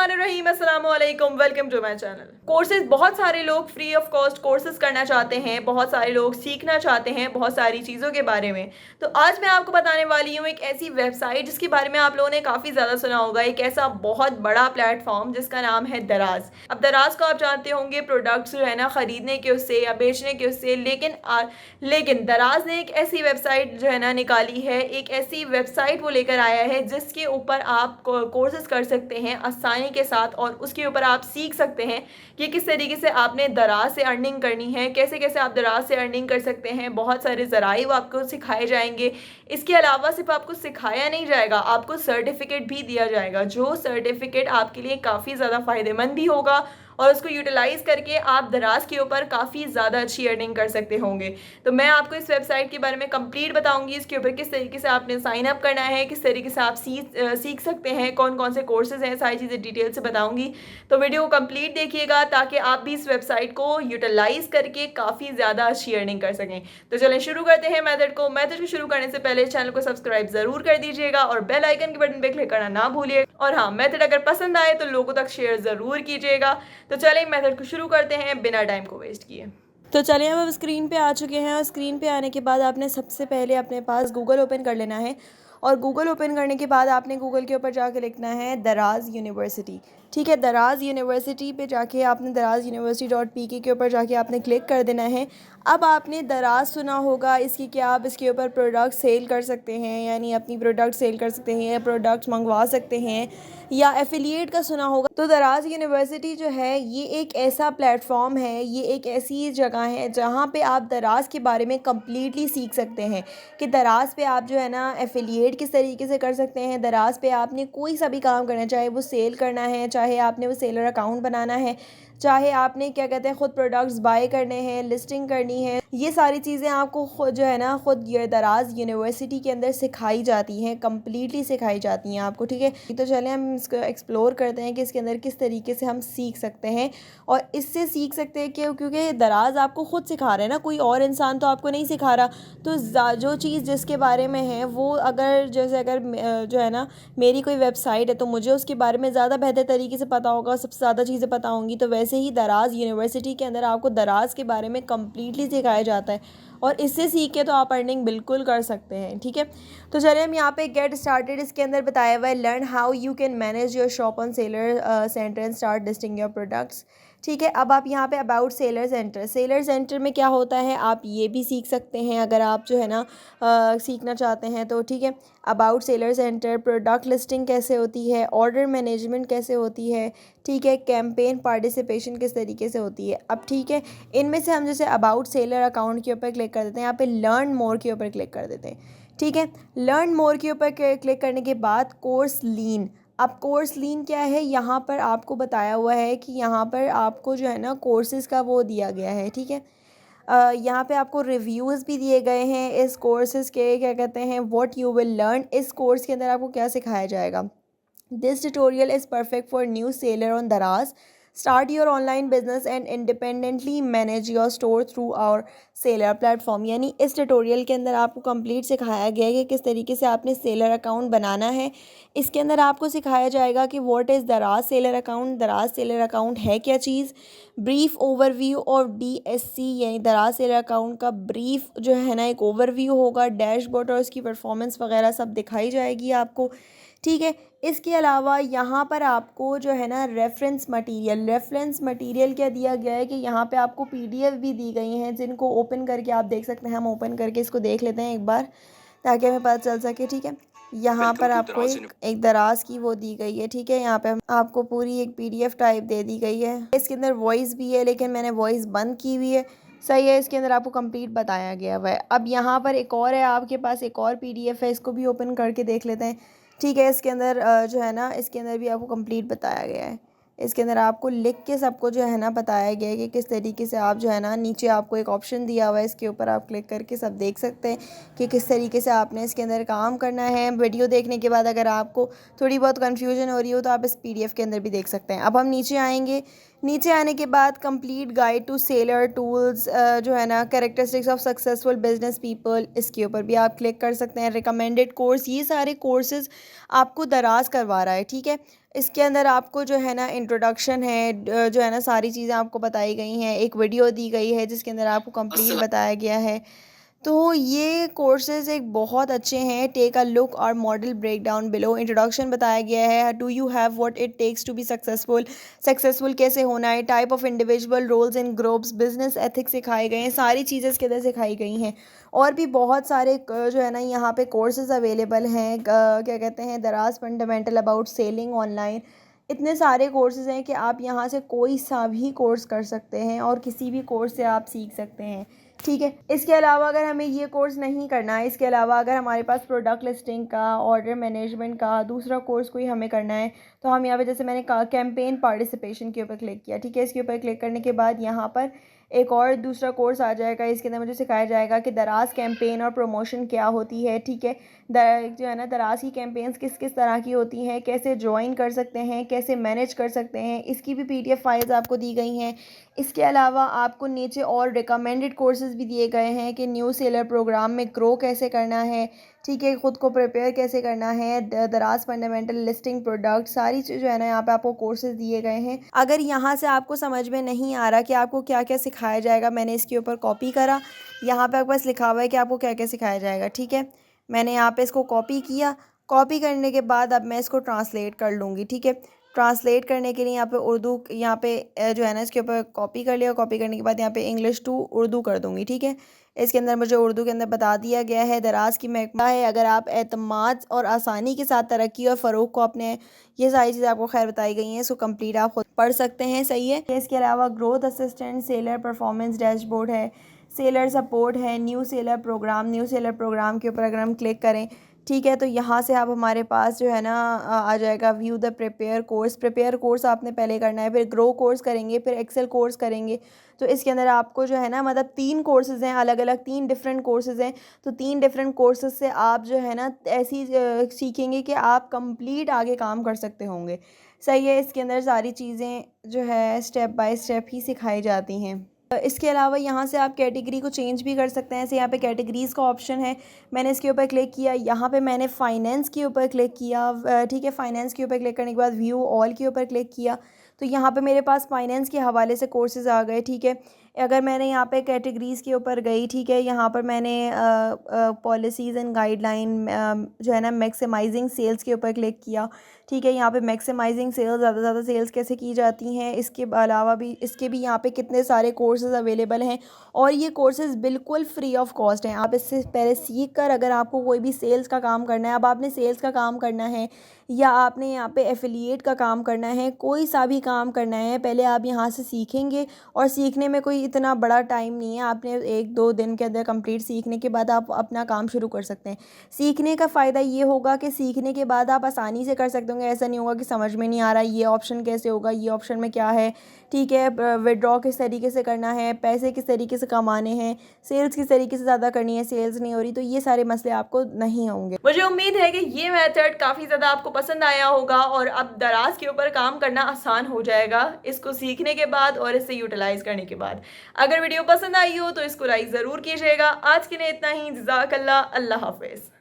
बिस्मिल्लाहिर्रहमानिर्रहीम, अस्सलाम वालेकुम, welcome to my channel. Courses बहुत सारे लोग फ्री ऑफ कॉस्ट कोर्सेज करना चाहते हैं, बहुत सारे लोग सीखना चाहते हैं बहुत सारी चीज़ों के बारे में। तो आज मैं आपको बताने वाली हूँ एक ऐसी वेबसाइट जिसके बारे में आप लोगों ने काफ़ी ज़्यादा सुना होगा। एक ऐसा बहुत बड़ा प्लेटफॉर्म जिसका नाम है दराज। अब दराज को आप जानते होंगे प्रोडक्ट्स जो है ना ख़रीदने के उससे या बेचने के उससे, लेकिन दराज ने एक ऐसी वेबसाइट जो है ना निकाली है, एक ऐसी वेबसाइट वो लेकर आया है जिसके ऊपर आप कोर्सेज कर सकते हैं आसानी के साथ और उसके ऊपर आप सीख सकते हैं कि किस तरीके से आपने दराज से अर्निंग करनी है, कैसे कैसे आप दराज से अर्निंग कर सकते हैं। बहुत सारे ज़राए वो आपको सिखाए जाएंगे। इसके अलावा सिर्फ आपको सिखाया नहीं जाएगा, आपको सर्टिफिकेट भी दिया जाएगा, जो सर्टिफिकेट आपके लिए काफ़ी ज़्यादा फ़ायदेमंद भी होगा और उसको यूटिलाइज़ करके आप दराज के ऊपर काफ़ी ज़्यादा अच्छी अर्निंग कर सकते होंगे। तो मैं आपको इस वेबसाइट के बारे में कंप्लीट बताऊंगी, इसके ऊपर किस तरीके से आपने साइन अप करना है, किस तरीके से आप सीख सकते हैं, कौन कौन से कोर्सेज हैं, सारी चीज़ें डिटेल से बताऊंगी। तो वीडियो को कंप्लीट देखिएगा ताकि आप भी इस वेबसाइट को यूटिलाइज़ करके काफ़ी ज़्यादा अच्छी अर्निंग कर सकें। तो चलें शुरू करते हैं मेथड को शुरू करने से पहले चैनल को सब्सक्राइब ज़रूर कर दीजिएगा और बेल आइकन के बटन पर क्लिक करना ना भूलिए। और हाँ, मेथड अगर पसंद आए तो लोगों तक शेयर ज़रूर कीजिएगा। तो चलें मेथड को शुरू करते हैं बिना टाइम को वेस्ट किए। तो चलिए हम अब स्क्रीन पे आ चुके हैं और स्क्रीन पे आने के बाद आपने सबसे पहले अपने पास गूगल ओपन कर लेना है और गूगल ओपन करने के बाद आपने गूगल के ऊपर जाके लिखना है दराज यूनिवर्सिटी। ठीक है, दराज यूनिवर्सिटी पे जाके आपने दराज यूनिवर्सिटी.pk के ऊपर जाके आपने क्लिक कर देना है। अब आपने दराज सुना होगा इसकी कि आप इसके ऊपर प्रोडक्ट सेल कर सकते हैं, यानी अपनी प्रोडक्ट सेल कर सकते हैं या प्रोडक्ट्स मंगवा सकते हैं, या एफिलिएट का सुना होगा। तो दराज यूनिवर्सिटी जो है ये एक ऐसा प्लेटफॉर्म है, ये एक ऐसी जगह है जहाँ पे आप दराज के बारे में कम्प्लीटली सीख सकते हैं कि दराज पे आप जो है ना एफिलिएट किस तरीके से कर सकते हैं। दराज पे आपने कोई सा भी काम करना है, चाहे वो सेल करना है, चाहे आपने वो सेलर अकाउंट बनाना है, चाहे आपने क्या कहते हैं ख़ुद प्रोडक्ट्स बाय करने हैं, लिस्टिंग करनी है, ये सारी चीज़ें आपको खुद जो है ना खुद ये दराज यूनिवर्सिटी के अंदर सिखाई जाती हैं, कम्प्लीटली सिखाई जाती हैं आपको। ठीक है, तो चलें हम इसको एक्सप्लोर करते हैं कि इसके अंदर किस तरीके से हम सीख सकते हैं और इससे सीख सकते हैं कि क्योंकि दराज आपको ख़ुद सिखा रहे हैं ना, कोई और इंसान तो आपको नहीं सिखा रहा। तो जो चीज़ जिसके बारे में है वो अगर जो है ना मेरी कोई वेबसाइट है तो मुझे उसके बारे में ज़्यादा बेहतर तरीके से पता होगा, सबसे ज़्यादा चीज़ें पता होंगी। तो वैसे ही दराज यूनिवर्सिटी के अंदर आपको दराज के बारे में कम्प्लीटली सिखाया जाता है और इससे सीख के तो आप अर्निंग बिल्कुल कर सकते हैं। ठीक है, तो चलिए हम यहाँ पे गेट स्टार्टेड इसके अंदर बताया हुआ है learn how you can manage your shop on seller centre and start listing your products. ठीक है, अब आप यहाँ पे अबाउट सेलर सेंटर में क्या होता है आप ये भी सीख सकते हैं अगर आप जो है ना सीखना चाहते हैं तो। ठीक है, about seller centre, product listing कैसे होती है, ऑर्डर मैनेजमेंट कैसे होती है, ठीक है, कैंपेन पार्टिसिपेशन किस तरीके से होती है। अब ठीक है, इनमें से हम जैसे अबाउट सेलर अकाउंट के ऊपर क्लिक कर देते हैं, यहाँ पे लर्न मोर के ऊपर क्लिक कर देते हैं। ठीक है, लर्न मोर के ऊपर क्लिक करने के बाद कोर्स लीन। अब कोर्स लीन क्या है, यहाँ पर आपको बताया हुआ है कि यहाँ पर आपको जो है ना कोर्सेज़ का वो दिया गया है। ठीक है, यहाँ पे आपको रिव्यूज़ भी दिए गए हैं इस कोर्सेज़ के, क्या कहते हैं व्हाट यू विल लर्न, इस कोर्स के अंदर आपको क्या सिखाया जाएगा। This tutorial is perfect for new seller on Daraz, start your online business and independently manage your store through our seller platform. यानी इस ट्यूटोरियल के अंदर आपको कंप्लीट सिखाया गया है कि किस तरीके से आपने सेलर अकाउंट बनाना है। इसके अंदर आपको सिखाया जाएगा कि व्हाट इज़ दराज सेलर अकाउंट, दराज सेलर अकाउंट है क्या चीज़, ब्रीफ ओवरव्यू और DSC यानी दराज सेलर अकाउंट का ब्रीफ जो है ना एक ओवरव्यू होगा, डैशबोर्ड और उसकी परफॉर्मेंस वगैरह सब दिखाई जाएगी आपको। ठीक है, इसके अलावा यहाँ पर आपको जो है ना रेफरेंस मटेरियल क्या दिया गया है कि यहाँ पे आपको PDF भी दी गई हैं जिनको ओपन करके आप देख सकते हैं। हम ओपन करके इसको देख लेते हैं एक बार ताकि हमें पता चल सके। ठीक है, यहाँ पर आपको एक दराज की वो दी गई है। ठीक है, यहाँ पे आपको पूरी एक PDF टाइप दे दी गई है। इसके अंदर वॉइस भी है लेकिन मैंने वॉइस बंद की हुई है। सही है, इसके अंदर आपको कंप्लीट बताया गया हुआ है। अब यहाँ पर एक और है, आपके पास एक और PDF है, इसको भी ओपन करके देख लेते हैं। ठीक है, इसके अंदर जो है ना इसके अंदर भी आपको कंप्लीट बताया गया है। इसके अंदर आपको लिख के सबको जो है ना बताया गया है कि किस तरीके से आप जो है ना, नीचे आपको एक ऑप्शन दिया हुआ है, इसके ऊपर आप क्लिक करके सब देख सकते हैं कि किस तरीके से आपने इसके अंदर काम करना है। वीडियो देखने के बाद अगर आपको थोड़ी बहुत कन्फ्यूजन हो रही हो तो आप इस PDF के अंदर भी देख सकते हैं। अब हम नीचे आएंगे, नीचे आने के बाद complete guide to seller tools जो है ना characteristics of successful business people, इसके ऊपर भी आप क्लिक कर सकते हैं। रिकमेंडेड कोर्स, ये सारे कोर्सेज आपको दराज करवा रहा है। ठीक है, इसके अंदर आपको जो है ना इंट्रोडक्शन है, जो है ना सारी चीज़ें आपको बताई गई हैं, एक वीडियो दी गई है जिसके अंदर आपको कंप्लीट बताया गया है। तो ये कोर्सेज़ एक बहुत अच्छे हैं। टेक अ लुक और model break down below. Introduction बताया गया है, do you have what it takes to be successful, successful कैसे होना है, type of individual roles in groups, business ethics सिखाए गए हैं, सारी चीज़ें इसके अंदर सिखाई गई हैं। और भी बहुत सारे जो है ना यहाँ पे कोर्सेज़ अवेलेबल हैं। क्या कहते हैं, दराज फंडामेंटल अबाउट सेलिंग ऑनलाइन। इतने सारे कोर्सेज़ हैं कि आप यहाँ से कोई सा भी कोर्स कर सकते हैं और किसी भी कोर्स से आप सीख सकते हैं। ठीक है, इसके अलावा अगर हमें ये कोर्स नहीं करना है, इसके अलावा अगर हमारे पास प्रोडक्ट लिस्टिंग का, ऑर्डर मैनेजमेंट का दूसरा कोर्स कोई हमें करना है, तो हम यहाँ पे जैसे मैंने कहा कैंपेन पार्टिसिपेशन के ऊपर क्लिक किया। ठीक है, इसके ऊपर क्लिक करने के बाद यहाँ पर एक और दूसरा कोर्स आ जाएगा। इसके अंदर मुझे सिखाया जाएगा कि दराज कैंपेन और प्रमोशन क्या होती है। ठीक है, जो है ना दराज की कैंपेन्स किस किस तरह की होती हैं, कैसे ज्वाइन कर सकते हैं, कैसे मैनेज कर सकते हैं, इसकी भी PDF फाइल्स आपको दी गई हैं। इसके अलावा आपको नीचे और रिकमेंडेड कोर्सेज़ भी दिए गए हैं कि न्यू सेलर प्रोग्राम में ग्रो कैसे करना है। ठीक है, ख़ुद को प्रिपेयर कैसे करना है, दराज फंडामेंटल लिस्टिंग प्रोडक्ट, सारी चीज़ जो है ना यहाँ पे आपको कोर्सेज़ दिए गए हैं। अगर यहाँ से आपको समझ में नहीं आ रहा कि आपको क्या क्या सिखाया जाएगा, मैंने इसके ऊपर कॉपी करा। यहाँ पे आपके पास लिखा हुआ है कि आपको क्या क्या सिखाया जाएगा। ठीक है, मैंने यहाँ पे इसको कॉपी किया। कॉपी करने के बाद अब मैं इसको ट्रांसलेट कर लूँगी। ठीक है, ट्रांसलेट करने के लिए यहाँ पे उर्दू, यहाँ पे जो है ना इसके ऊपर कॉपी कर लिया। कॉपी करने के बाद यहाँ पे इंग्लिश टू उर्दू कर दूँगी। ठीक है, इसके अंदर मुझे उर्दू के अंदर बता दिया गया है दराज की महकमा है। अगर आप एतमाद और आसानी के साथ तरक्की और फ़रोग़ को अपने, ये सारी चीज़ें आपको खैर बताई गई हैं, इसको कंप्लीट आप खुद पढ़ सकते हैं। सही है, इसके अलावा growth assistant, seller performance dashboard है, सेलर सपोर्ट है, new seller programme. New seller programme के ऊपर अगर हम क्लिक करें, ठीक है, तो यहाँ से आप हमारे पास जो है ना आ जाएगा view the prepare course. Prepare course आपने पहले करना है, फिर ग्रो कोर्स करेंगे, फिर एक्सेल कोर्स करेंगे। तो इसके अंदर आपको जो है ना मतलब 3 कोर्सेज़ हैं, अलग अलग 3 डिफरेंट कोर्सेज़ हैं। तो 3 डिफरेंट कोर्सेज़ से आप जो है ना ऐसी सीखेंगे कि आप कंप्लीट आगे काम कर सकते होंगे। सही है, इसके अंदर सारी चीज़ें जो है स्टेप बाय स्टेप ही सिखाई जाती हैं। इसके अलावा यहाँ से आप कैटेगरी को चेंज भी कर सकते हैं। ऐसे यहाँ पे कैटेगरीज़ का ऑप्शन है, मैंने इसके ऊपर क्लिक किया। यहाँ पे मैंने फ़ाइनेंस के ऊपर क्लिक किया। ठीक है, फ़ाइनेंस के ऊपर क्लिक करने के बाद व्यू ऑल के ऊपर क्लिक किया, तो यहाँ पे मेरे पास फ़ाइनेंस के हवाले से कोर्सेज़ आ गए। ठीक है, अगर मैंने यहाँ पे कैटेगरीज़ के ऊपर गई, ठीक है, यहाँ पर मैंने पॉलिसीज़ एंड गाइडलाइन जो है ना मैक्सिमाइजिंग सेल्स के ऊपर क्लिक किया। ठीक है, यहाँ पे मैक्सिमाइजिंग सेल्स, ज़्यादा से ज़्यादा सेल्स कैसे की जाती हैं, इसके अलावा भी इसके भी यहाँ पे कितने सारे कोर्सेज़ अवेलेबल हैं। और ये कोर्सेज़ बिल्कुल फ्री ऑफ कॉस्ट हैं। आप इससे पहले सीख कर अगर आपको कोई भी सेल्स का काम करना है, अब आपने सेल्स का काम करना है या आपने यहाँ पे एफिलिएट का काम करना है, कोई सा भी काम करना है, पहले आप यहाँ से सीखेंगे। और सीखने में कोई इतना बड़ा टाइम नहीं है, आपने 1-2 दिन के अंदर कंप्लीट सीखने के बाद आप अपना काम शुरू कर सकते हैं। सीखने का फ़ायदा ये होगा कि सीखने के बाद आप आसानी से कर सकते होंगे। ऐसा नहीं होगा कि समझ में नहीं आ रहा ये ऑप्शन कैसे होगा, ये ऑप्शन में क्या है। ठीक है, विड्रॉ किस तरीके से करना है, पैसे किस तरीके से कमाने हैं, सेल्स किस तरीके से ज़्यादा करनी है, सेल्स नहीं हो रही, तो ये सारे मसले आपको नहीं होंगे। मुझे उम्मीद है कि ये मेथड काफ़ी ज़्यादा आपको पसंद आया होगा और अब दराज के ऊपर काम करना आसान हो जाएगा इसको सीखने के बाद और इसे यूटिलाइज़ करने के बाद। अगर वीडियो पसंद आई हो तो इसको लाइक ज़रूर कीजिएगा। आज के लिए इतना ही, जज़ाकल्लाह, अल्लाह हाफ़िज़।